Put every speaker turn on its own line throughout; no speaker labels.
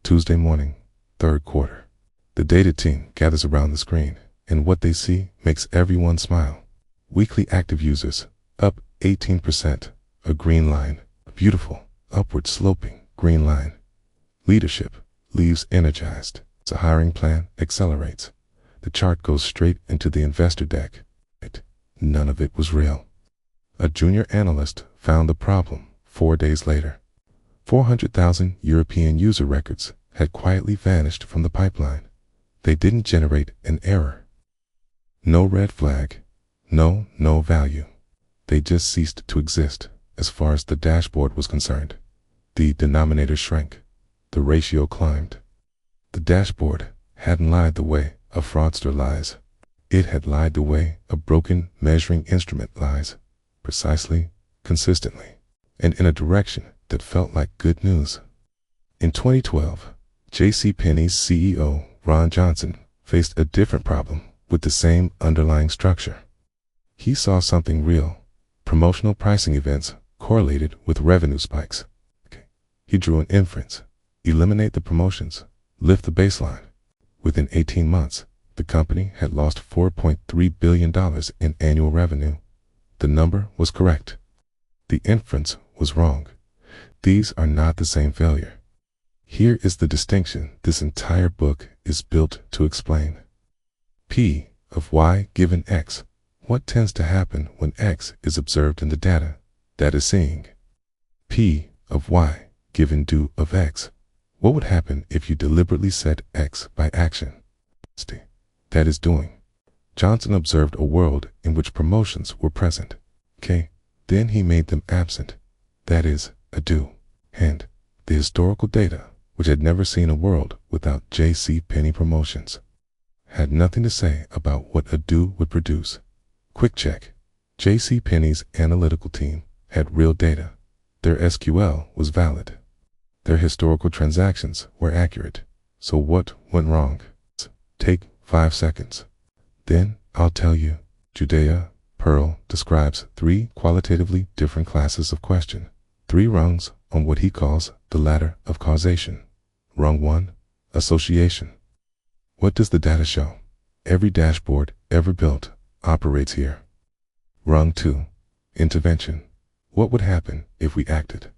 Tuesday morning, third quarter. The data team gathers around the screen, and what they see makes everyone smile. Weekly active users, up 18%, a green line, a beautiful, upward sloping green line. Leadership leaves energized. The hiring plan accelerates. The chart goes straight into the investor deck. None of it was real. A junior analyst found the problem 4 days later. 400,000 European user records had quietly vanished from the pipeline. They didn't generate an error. No red flag, no value. They just ceased to exist as far as the dashboard was concerned. The denominator shrank. The ratio climbed. The dashboard hadn't lied the way a fraudster lies. It had lied the way a broken measuring instrument lies, precisely, consistently, and in a direction that felt like good news. In 2012, Penney's CEO, Ron Johnson, faced a different problem with the same underlying structure. He saw something real. Promotional pricing events correlated with revenue spikes. He drew an inference. Eliminate the promotions. Lift the baseline. Within 18 months, the company had lost $4.3 billion in annual revenue. The number was correct. The inference was wrong. These are not the same failure. Here is the distinction this entire book is built to explain. P of y given x. What tends to happen when x is observed in the data that is seeing? P of y given do of x. What would happen if you deliberately set x by action? That is doing. Johnson observed a world in which promotions were present. Then he made them absent. That is, a do. And the historical data, which had never seen a world without Penney promotions, had nothing to say about what a do would produce. Quick check. Penney's analytical team had real data. Their SQL was valid. Their historical transactions were accurate. So what went wrong? Take 5 seconds. Then I'll tell you. Judea Pearl describes 3 qualitatively different classes of question, 3 rungs on what he calls the ladder of causation. Rung 1, association. What does the data show? Every dashboard ever built operates here. Rung 2, intervention. What would happen if we acted?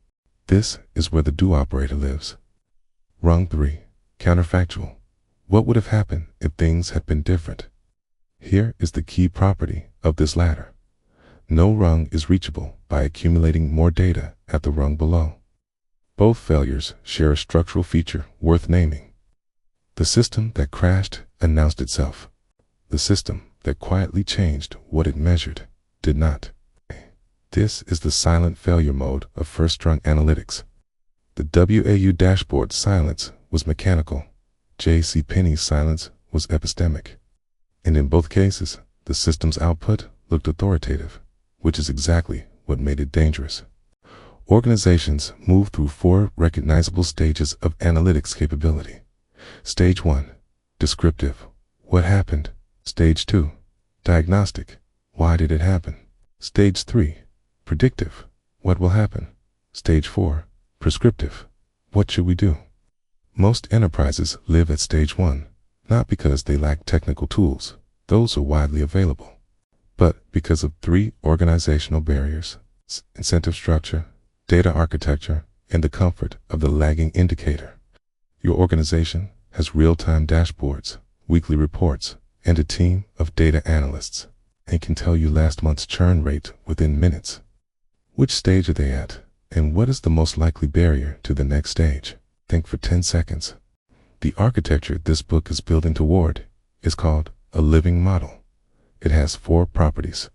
This is where the do operator lives. Rung 3, counterfactual. What would have happened if things had been different? Here is the key property of this ladder. No rung is reachable by accumulating more data at the rung below. Both failures share a structural feature worth naming. The system that crashed announced itself. The system that quietly changed what it measured did not. This is the silent failure mode of first-rung analytics. The WAU dashboard's silence was mechanical. Penney's silence was epistemic. And in both cases, the system's output looked authoritative, which is exactly what made it dangerous. Organizations move through 4 recognizable stages of analytics capability. Stage 1, descriptive. What happened? Stage 2, diagnostic. Why did it happen? Stage 3, predictive. What will happen? Stage 4, prescriptive. What should we do? Most enterprises live at stage 1, not because they lack technical tools, those are widely available, but because of 3 organizational barriers: incentive structure, data architecture, and the comfort of the lagging indicator. Your organization has real-time dashboards, weekly reports, and a team of data analysts, and can tell you last month's churn rate within minutes. Which stage are they at, and what is the most likely barrier to the next stage? Think for 10 seconds. The architecture this book is building toward is called a living model. It has 4 properties.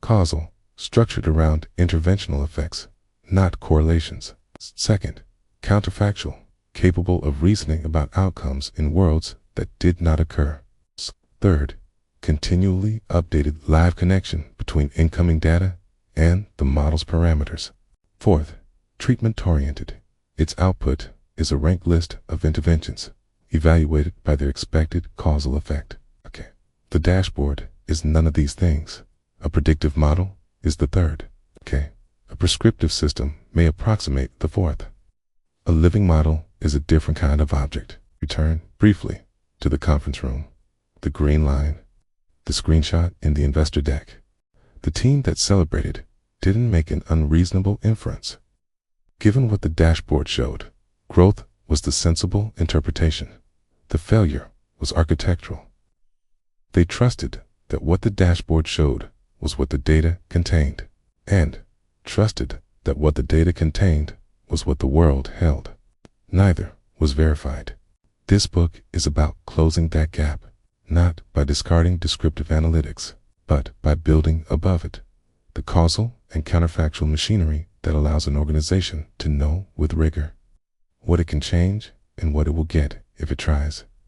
Causal, structured around interventional effects, not correlations. Second, counterfactual, capable of reasoning about outcomes in worlds that did not occur. Third, continually updated live connection between incoming data and the model's parameters. Fourth, treatment-oriented. Its output is a ranked list of interventions, evaluated by their expected causal effect. The dashboard is none of these things. A predictive model is the third. A prescriptive system may approximate the fourth. A living model is a different kind of object. Return briefly to the conference room. The green line, the screenshot in the investor deck. The team that celebrated didn't make an unreasonable inference. Given what the dashboard showed, growth was the sensible interpretation. The failure was architectural. They trusted that what the dashboard showed was what the data contained, and trusted that what the data contained was what the world held. Neither was verified. This book is about closing that gap, not by discarding descriptive analytics, but by building above it, the causal and counterfactual machinery that allows an organization to know with rigor what it can change and what it will get if it tries.